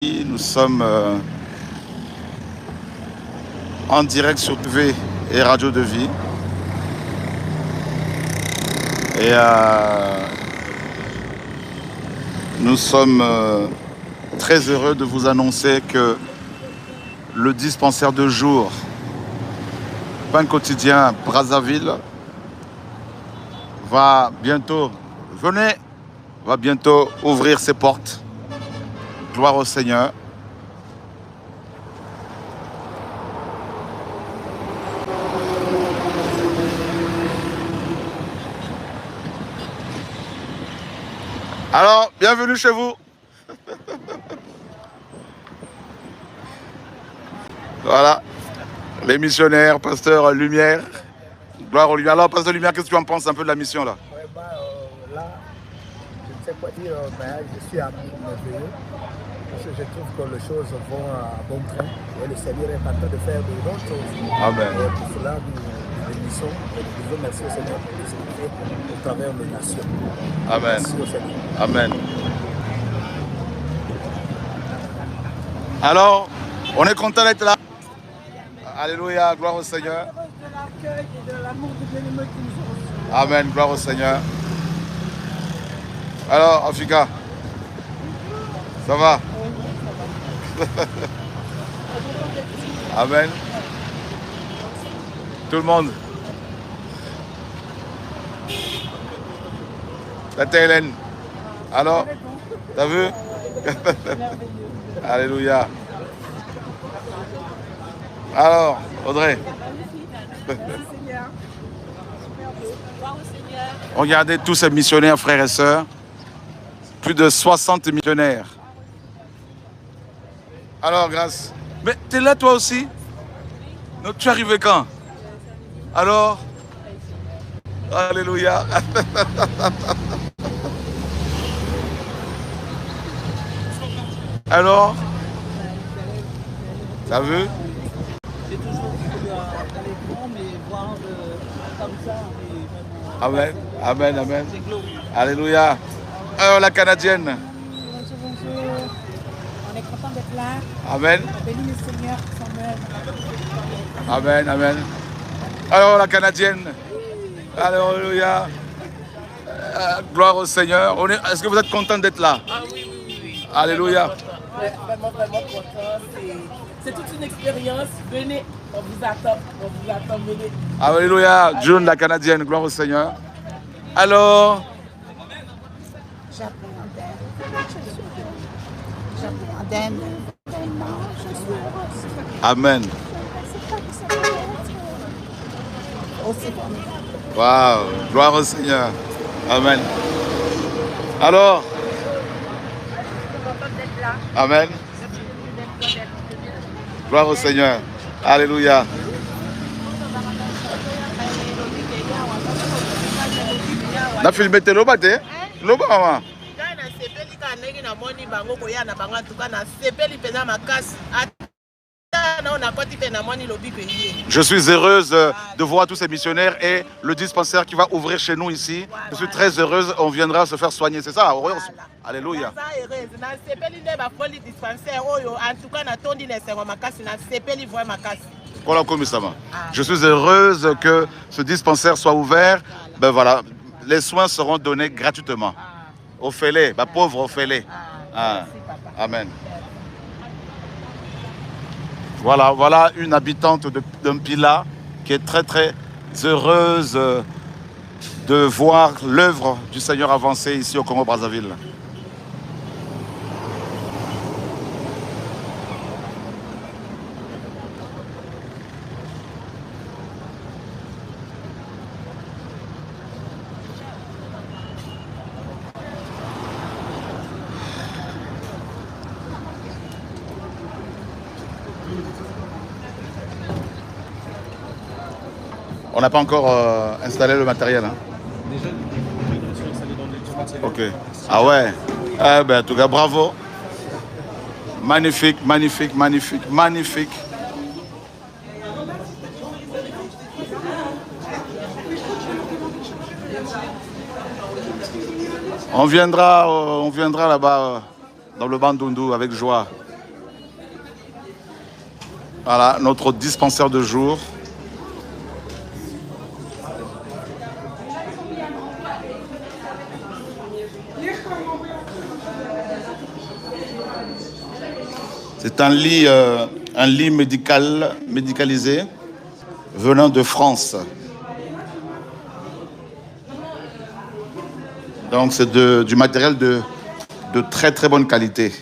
Nous sommes en direct sur TV et Radio de Vie. Et nous sommes très heureux de vous annoncer que le dispensaire de jour Pain quotidien Brazzaville va bientôt ouvrir ses portes. Gloire au Seigneur. Alors, bienvenue chez vous. Voilà, les missionnaires, pasteur Lumière. Gloire aux Lumières. Alors, pasteur Lumière, qu'est-ce que tu en penses un peu de la mission là? Là, je ne sais pas dire, mais je suis merveilleux. Parce que je trouve que les choses vont à bon train. Et le Seigneur est en train de faire de grandes choses. Amen. Et pour cela, nous bénissons et nous disons merci au Seigneur pour ce qu'il fait au travers des nations. Amen. Merci au Seigneur. Amen. Alors, on est content d'être là. Alléluia, gloire au Seigneur. Amen, gloire au Seigneur. Alors, Africa, ça va? Amen. Tout le monde. La Hélène. Alors, t'as vu? Alléluia. Alors, Audrey. Regardez tous ces missionnaires, frères et sœurs. Plus de 60 missionnaires. Alors, grâce. Mais t'es là toi aussi? Donc, tu es arrivé quand? Alors? Alléluia. Alors? T'as vu? J'ai toujours vu à l'écran, mais voir comme ça, Amen, amen, amen. c'est glorieux. Alléluia. Alors, la Canadienne. Bonjour, bonjour. On est content d'être là. Amen. On bénit le Seigneur pour son œuvre. Amen, amen. Alors, la Canadienne. Alléluia. Gloire au Seigneur. Est-ce que vous êtes content d'être là? Ah oui, oui, oui, oui. Alléluia. Vraiment, vraiment content. C'est toute une expérience. Venez, on vous attend, venez. Alléluia. June, la Canadienne. Gloire au Seigneur. Alors, J'appréhende vraiment, je suis heureuse. amen. Aussi formidable. Waouh. Gloire au Seigneur. Amen. Alors, amen. Gloire au Seigneur. Alléluia. Na filmé te loba te? Loba mama. Je suis heureuse de voir tous ces missionnaires et le dispensaire qui va ouvrir chez nous ici. Je suis très heureuse, on viendra se faire soigner, c'est ça? Alléluia. Je suis heureuse que ce dispensaire soit ouvert. Ben voilà, les soins seront donnés gratuitement. Aux fêlés, pauvres aux fêlés. Amen. Voilà une habitante d'un Pila qui est très très heureuse de voir l'œuvre du Seigneur avancer ici au Congo-Brazzaville. On n'a pas encore installé le matériel. Hein? Déjà, ils sont installés dans les dispensaires. Ok. Ah ouais. Eh ben, en tout cas, bravo. Magnifique, magnifique, magnifique, magnifique. On viendra là-bas dans le Bandundu avec joie. Voilà, notre dispensaire de jour. C'est un lit médicalisé venant de France. Donc c'est du matériel de très très bonne qualité.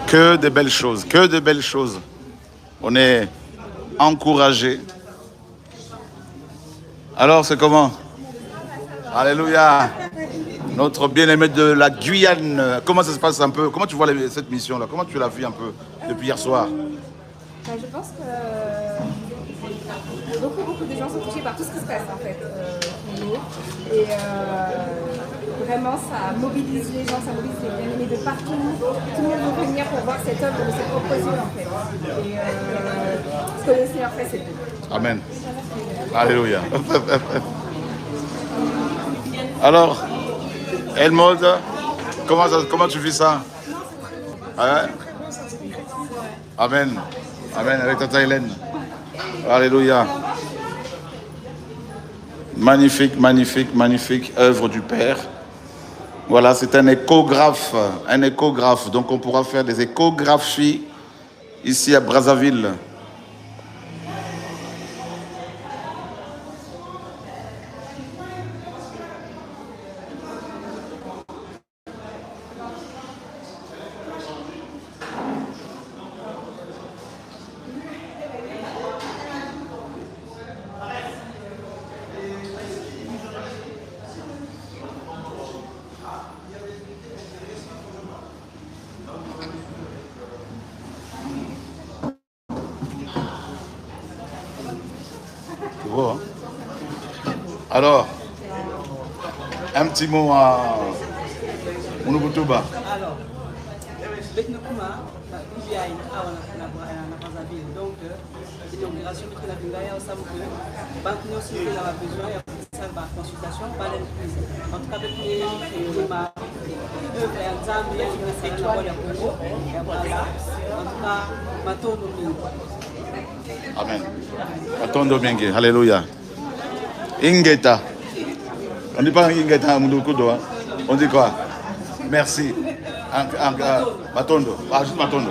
Que de belles choses, que de belles choses. On est encouragés. Alors, c'est comment? Alléluia. Notre bien-aimé de la Guyane. Comment ça se passe un peu? Comment tu vois cette mission-là? Comment tu l'as vu un peu depuis hier soir? Je pense que beaucoup de gens sont touchés par tout ce qui se passe en fait pour nous. Et vraiment, ça mobilise les gens, ça mobilise les bien-aimés de partout. Tout le monde veut venir pour voir cette œuvre de ses propres yeux en fait. Et ce que le Seigneur fait, c'est tout. Amen. Alléluia. Alors, Elmode, comment tu vis ça? Ouais. Amen. Amen. Avec Tata Hélène. Alléluia. Magnifique, magnifique, magnifique œuvre du Père. Voilà, c'est un échographe. Un échographe. Donc on pourra faire des échographies ici à Brazzaville. Alors, un petit mot à Mounouboutouba. Alors, Betnokuma, il y a une Brazzaville. Donc, l'inauguration de la Bingaya, on sait que Banque aussi a besoin de consultation, pas l'entreprise. En tout cas, avec les Rima, eux, par exemple, il y a une étoile à Congo, et à Brazza. En tout cas, Maton Domingue. Amen. Maton Domingue. Alléluia. Ingeta. On ne dit pas Ingeta à Moudoukoudou. On dit quoi? Merci. Matondo. Ah, juste Matondo.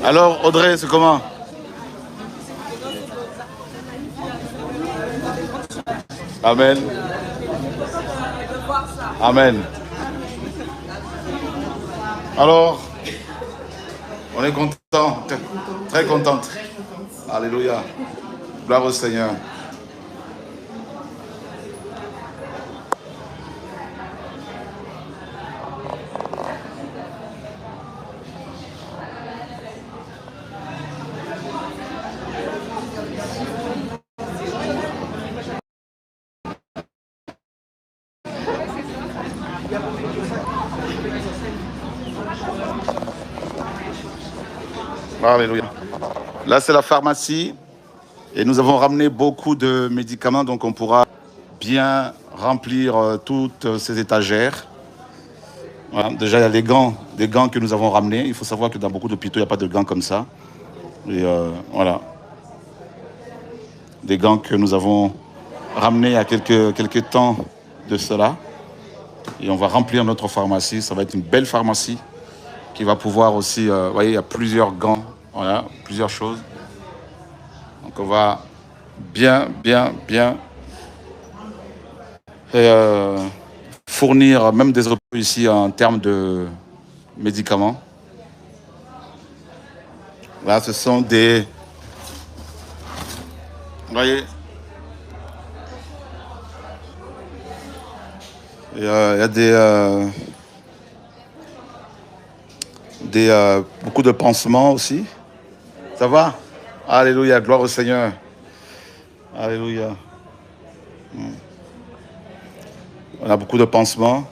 Alors, Audrey, c'est comment? Amen. Amen. Alors, on est content, très contente. Alléluia. Gloire au Seigneur. Alléluia. Là, c'est la pharmacie et nous avons ramené beaucoup de médicaments, donc on pourra bien remplir toutes ces étagères. Voilà. Déjà, il y a des gants que nous avons ramenés. Il faut savoir que dans beaucoup d'hôpitaux, il n'y a pas de gants comme ça. Et voilà. Des gants que nous avons ramenés il y a quelques temps de cela. Et on va remplir notre pharmacie. Ça va être une belle pharmacie qui va pouvoir aussi... vous voyez, il y a plusieurs gants. Voilà, plusieurs choses. Donc on va bien fournir même des hôpitaux ici en termes de médicaments. Là, ce sont des... Vous voyez, il y a beaucoup de pansements aussi. Ça va? Alléluia, gloire au Seigneur. Alléluia. On a beaucoup de pansements.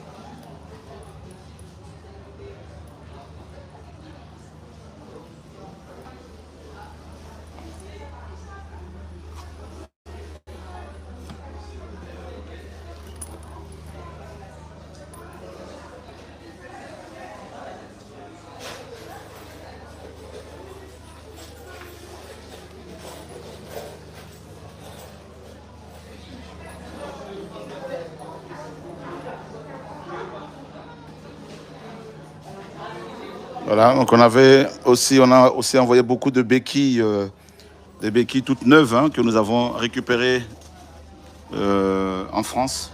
Voilà, donc on a aussi envoyé beaucoup de béquilles, des béquilles toutes neuves hein, que nous avons récupérées en France.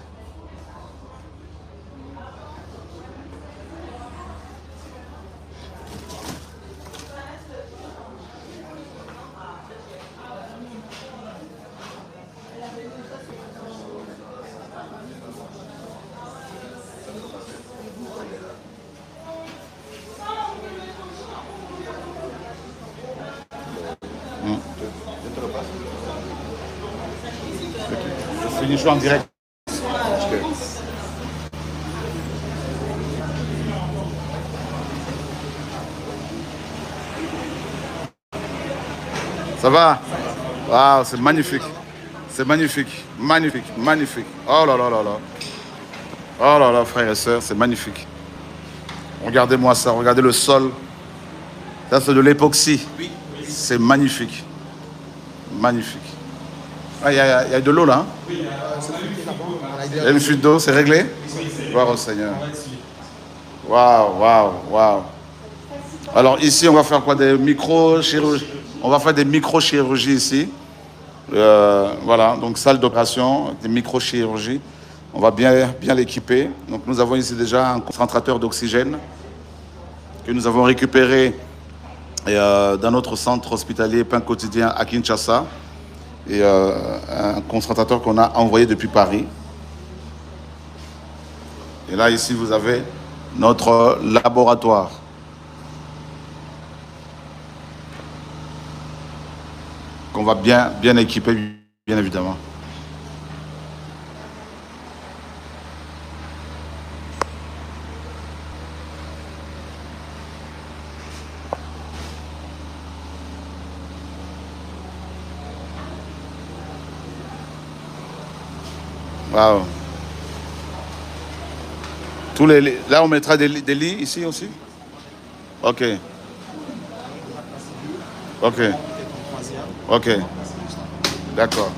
Je finis en direct. Ça va? Waouh, c'est magnifique. C'est magnifique. Magnifique. Magnifique. Oh là là là là. Oh là là, frères et sœurs, c'est magnifique. Regardez-moi ça. Regardez le sol. Ça, c'est de l'époxy. C'est magnifique. Magnifique. Ah, il y a de l'eau là. Hein? Il y a une fuite d'eau, c'est réglé? Gloire au Seigneur. Waouh, waouh, waouh. Alors ici, on va faire quoi? Des micro-chirurgies. On va faire des micro-chirurgies ici. Voilà, donc salle d'opération, des micro-chirurgies. On va bien l'équiper. Donc nous avons ici déjà un concentrateur d'oxygène que nous avons récupéré dans notre centre hospitalier Pain Quotidien à Kinshasa. Et un concentrateur qu'on a envoyé depuis Paris. Et là, ici, vous avez notre laboratoire. Qu'on va bien équiper, bien évidemment. Wow. Là, on mettra des lits ici aussi? Ok. Ok. Ok. D'accord.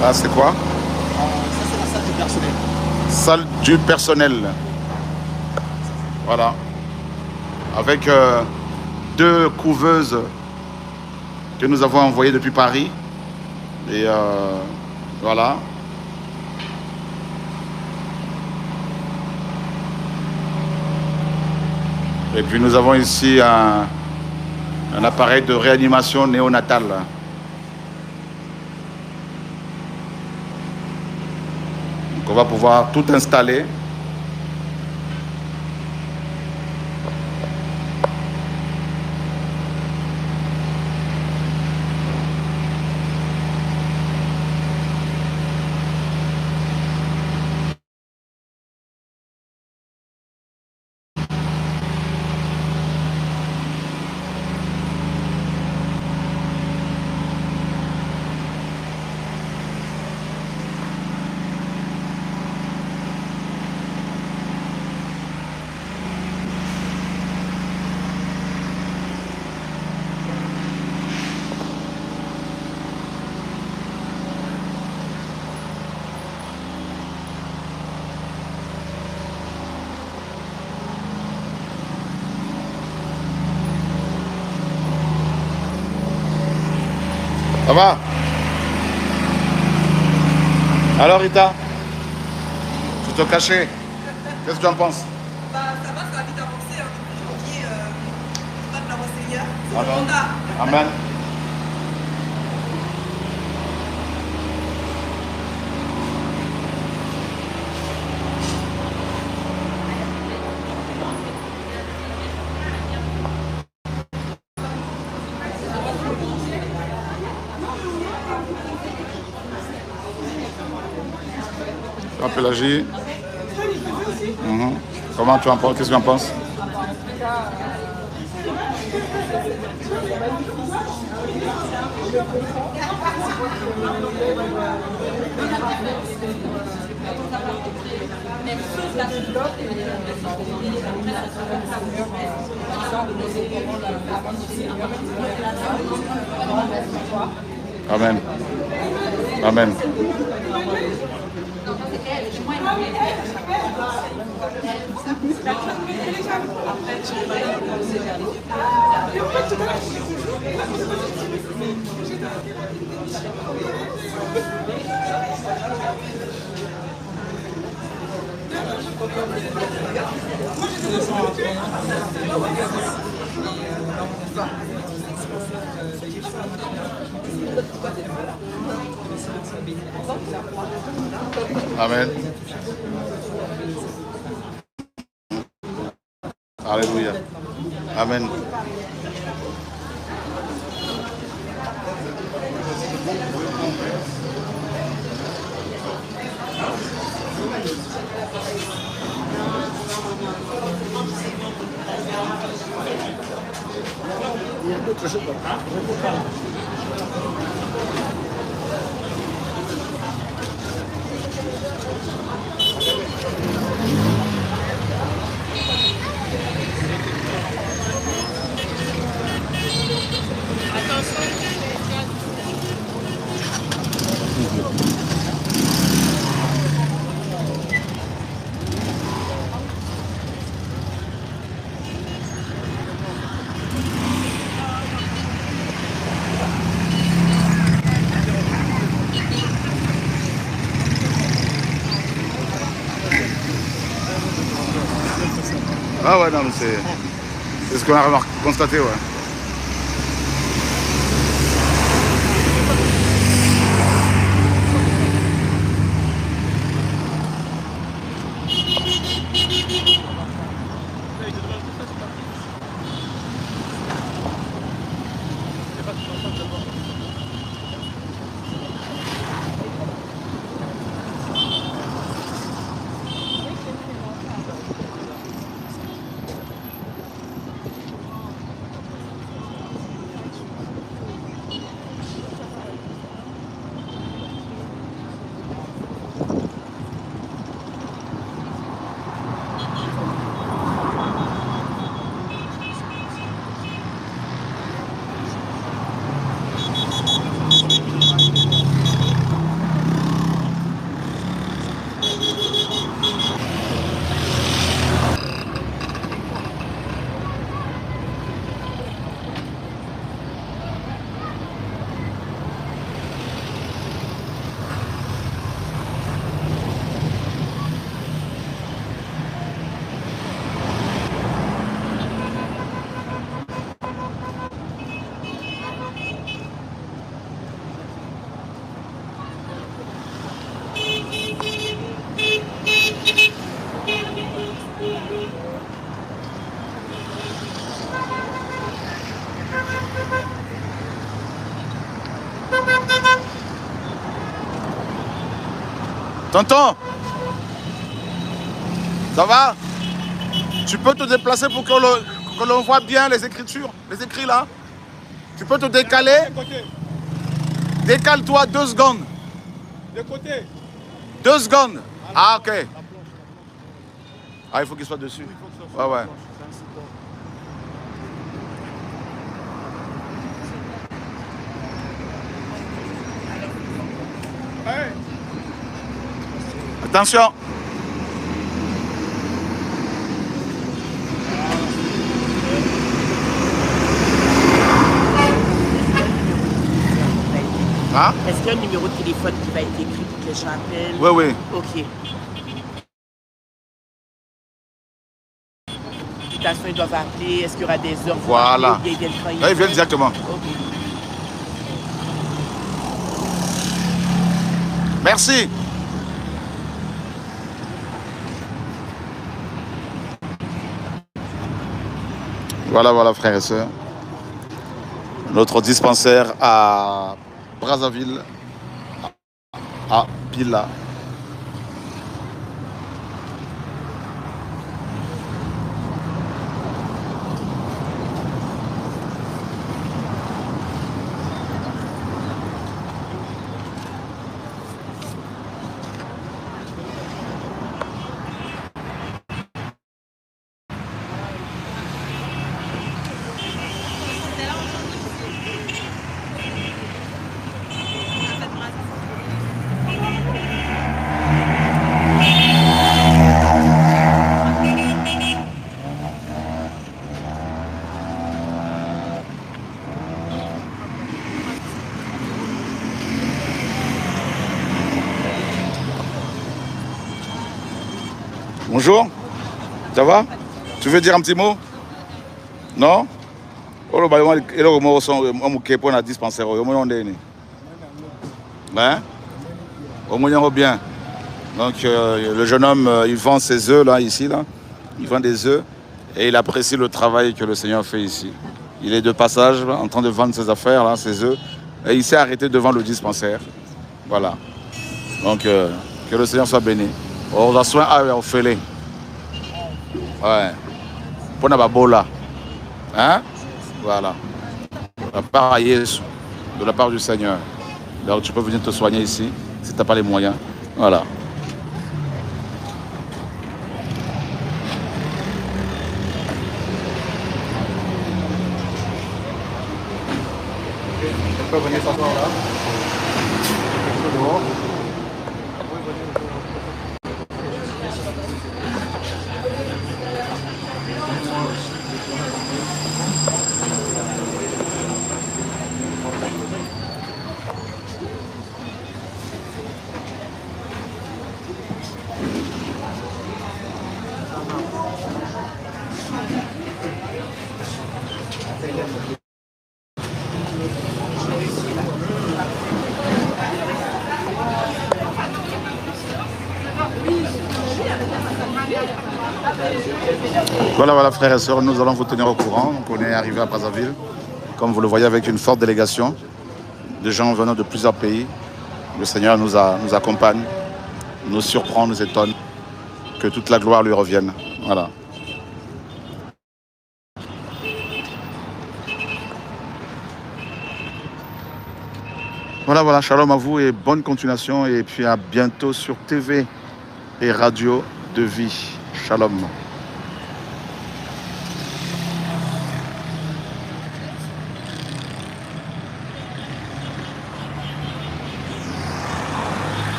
Là, c'est quoi? Ça, c'est la salle du personnel. Salle du personnel. Voilà. Avec 2 couveuses que nous avons envoyées depuis Paris. Et voilà. Et puis nous avons ici un appareil de réanimation néonatale. Donc on va pouvoir tout installer. Ça va? Alors Rita, tu te cachais. Qu'est-ce que tu en penses? Bah, ça va vite avancer. Hein. Depuis janvier, pas de la Seigneur. C'est le Amen. mandat. Amen. Ça va, Pélagie? Comment tu en penses? Qu'est-ce que tu en penses? Amen. Amen. Amen. Alléluia. Amen. Ah ouais, non, mais c'est ce qu'on a constaté, ouais. Tonton, ça va? Tu peux te déplacer pour que l'on voit bien les écritures, les écrits là? Tu peux te décaler? Décale-toi 2 secondes. De côté. 2 secondes. Ah, ok. Ah, il faut qu'il soit dessus. Ouais, ouais. Attention. Hein? Est-ce qu'il y a un numéro de téléphone qui va être écrit pour que les gens appellent? Oui, oui. OK. Ils doivent appeler. Est-ce qu'il y aura des heures? Voilà. Ils viennent quand Là, ils viennent directement. OK. Merci. Voilà, voilà, frères et sœurs. Notre dispensaire à Brazzaville, à Pila. Bonjour, ça va? Tu veux dire un petit mot? Non? Oh, le mot son pour la dispensaire. Hein? Au moins bien. Donc le jeune homme, il vend ses œufs là, ici là. Il vend des œufs et il apprécie le travail que le Seigneur fait ici. Il est de passage en train de vendre ses affaires là, ses œufs, et il s'est arrêté devant le dispensaire. Voilà. Donc que le Seigneur soit béni. On a soin à Ophélie. Ouais. Pour Nababola. Hein? Voilà. De la part à Jésus, de la part du Seigneur. Donc tu peux venir te soigner ici si tu n'as pas les moyens. Voilà. Tu peux venir s'asseoir là. Voilà, voilà, frères et sœurs, nous allons vous tenir au courant. Donc, on est arrivé à Brazzaville, comme vous le voyez, avec une forte délégation de gens venant de plusieurs pays. Le Seigneur nous accompagne, nous surprend, nous étonne. Que toute la gloire lui revienne. Voilà. Voilà, voilà, shalom à vous et bonne continuation. Et puis à bientôt sur TV et Radio de Vie. Shalom.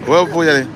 Ouais, vous pouvez y aller.